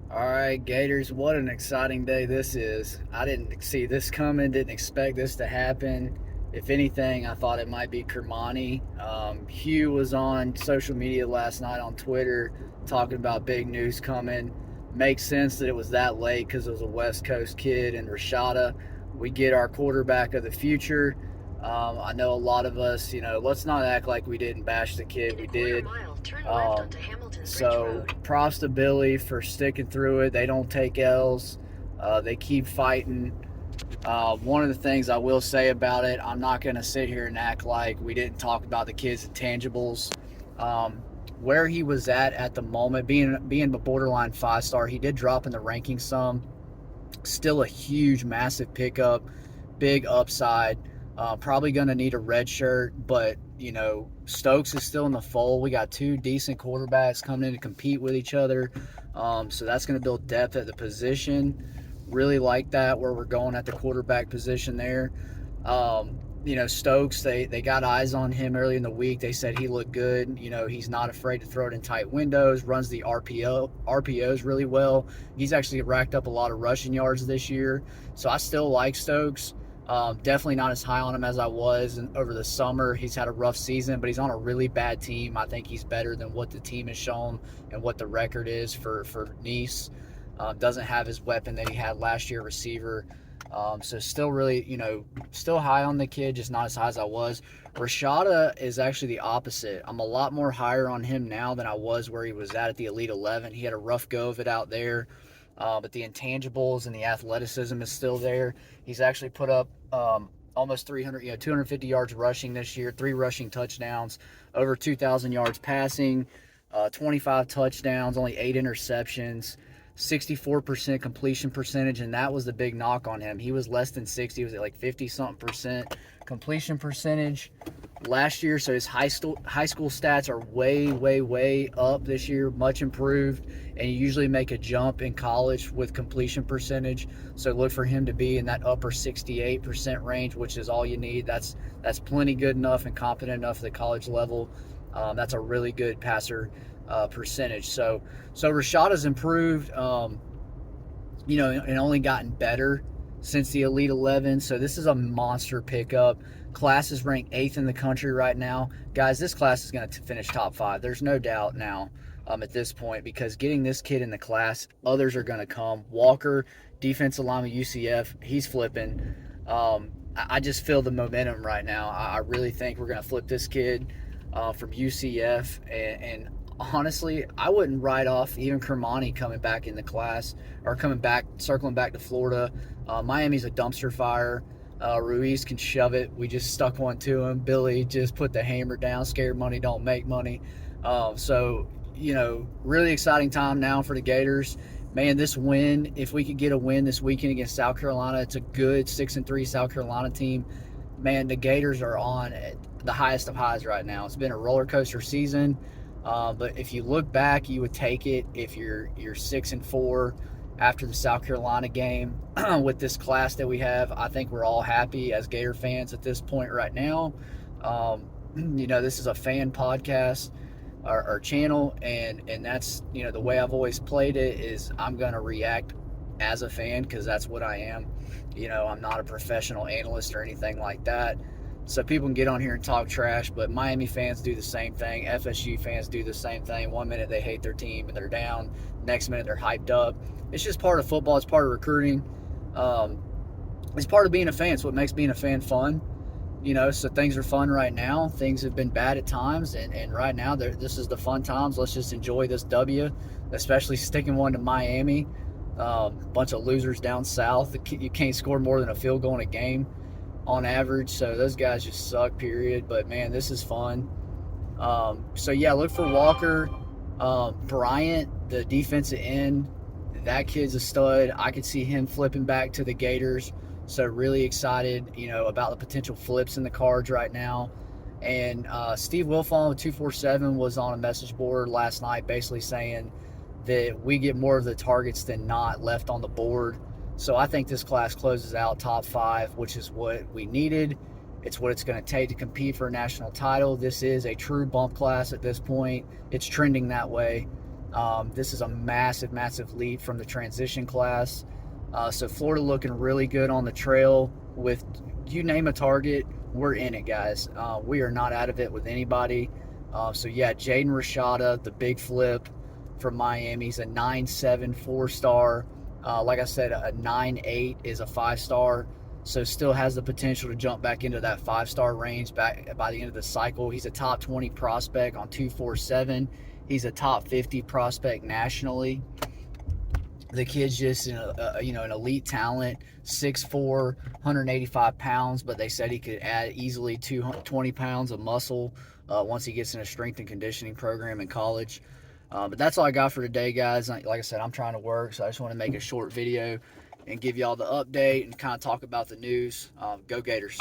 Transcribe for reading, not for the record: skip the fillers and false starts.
All right, Gators, what an exciting day this is. I didn't see this coming, didn't expect this to happen. If anything, I thought it might be Kermani. Hugh was on social media last night on Twitter talking about big news coming. Makes sense that it was that late because it was a West Coast kid and Rashada. We get our quarterback of the future. I know a lot of us, let's not act like we didn't bash the kid. We did. So props to Billy for sticking through it. They don't take L's. They keep fighting. One of the things I will say about it, I'm not going to sit here and act like we didn't talk about the kid's intangibles. Um, where he was at the moment, being a borderline 5-star, he did drop in the rankings some. Still a huge, massive pickup, big upside. Probably going to need a red shirt, but Stokes is still in the fold. We got two decent quarterbacks coming in to compete with each other, so that's going to build depth at the position. Really like that where we're going at the quarterback position there. Stokes, they got eyes on him early in the week. They said he looked good. He's not afraid to throw it in tight windows, runs the RPOs really well. He's actually racked up a lot of rushing yards this year. So I still like Stokes. Definitely not as high on him as I was over the summer. He's had a rough season, but he's on a really bad team. I think he's better than what the team has shown and what the record is for Nice. Doesn't have his weapon that he had last year, receiver. So still really, still high on the kid, just not as high as I was. Rashada is actually the opposite. I'm a lot more higher on him now than I was where he was at the Elite 11. He had a rough go of it out there, but the intangibles and the athleticism is still there. He's actually put up almost 300, 250 yards rushing this year, 3 rushing touchdowns, over 2,000 yards passing, 25 touchdowns, only 8 interceptions. 64% completion percentage, and that was the big knock on him. He was less than 60. He was at like 50 something percent completion percentage last year. So his high school stats are way up this year, much improved. And you usually make a jump in college with completion percentage. So look for him to be in that upper 68% range, which is all you need. That's plenty good enough and competent enough at the college level. That's a really good passer percentage. So Rashada's improved, and only gotten better since the Elite 11. So this is a monster pickup. Class is ranked 8th in the country right now. Guys, this class is going to finish top 5. There's no doubt now at this point because getting this kid in the class, others are going to come. Walker, defensive lineman UCF, he's flipping. I just feel the momentum right now. I really think we're going to flip this kid from UCF, and honestly, I wouldn't write off even Kermani coming back in the class or circling back to Florida. Miami's a dumpster fire. Ruiz can shove it. We just stuck one to him. Billy just put the hammer down. Scared money don't make money. Really exciting time now for the Gators. Man, this win, if we could get a win this weekend against South Carolina, it's a good 6-3 South Carolina team. Man, the Gators are on the highest of highs right now. It's been a roller coaster season. But if you look back, you would take it if you're 6-4 after the South Carolina game with this class that we have. I think we're all happy as Gator fans at this point right now. This is a fan podcast or channel, and that's the way I've always played it is I'm gonna react as a fan because that's what I am. I'm not a professional analyst or anything like that. So people can get on here and talk trash, but Miami fans do the same thing. FSU fans do the same thing. One minute they hate their team and they're down. Next minute they're hyped up. It's just part of football. It's part of recruiting. It's part of being a fan. It's what makes being a fan fun. So things are fun right now. Things have been bad at times, and right now this is the fun times. Let's just enjoy this W, especially sticking one to Miami. Bunch of losers down south. You can't score more than a field goal in a game on average, so those guys just suck, period. But man, this is fun. Look for Walker. Bryant, the defensive end, that kid's a stud. I could see him flipping back to the Gators, so really excited about the potential flips in the cards right now. And Steve Wilfong with 247 was on a message board last night basically saying that we get more of the targets than not left on the board. So I think this class closes out top 5, which is what we needed. It's what it's going to take to compete for a national title. This is a true bump class at this point. It's trending that way. This is a massive, massive leap from the transition class. So Florida looking really good on the trail. With you name a target, we're in it, guys. We are not out of it with anybody. So yeah, Jaden Rashada, the big flip from Miami. He's a 9.7 4-star. Like I said, a 9.8 is a 5-star. So still has the potential to jump back into that 5-star range back by the end of the cycle. He's a top 20 prospect on 247. He's a top 50 prospect nationally. The kid's just an elite talent, 6'4", 185 pounds, but they said he could add easily 20 pounds of muscle once he gets in a strength and conditioning program in college. But that's all I got for today, guys. Like I said, I'm trying to work, so I just want to make a short video and give y'all the update and kind of talk about the news. Go Gators.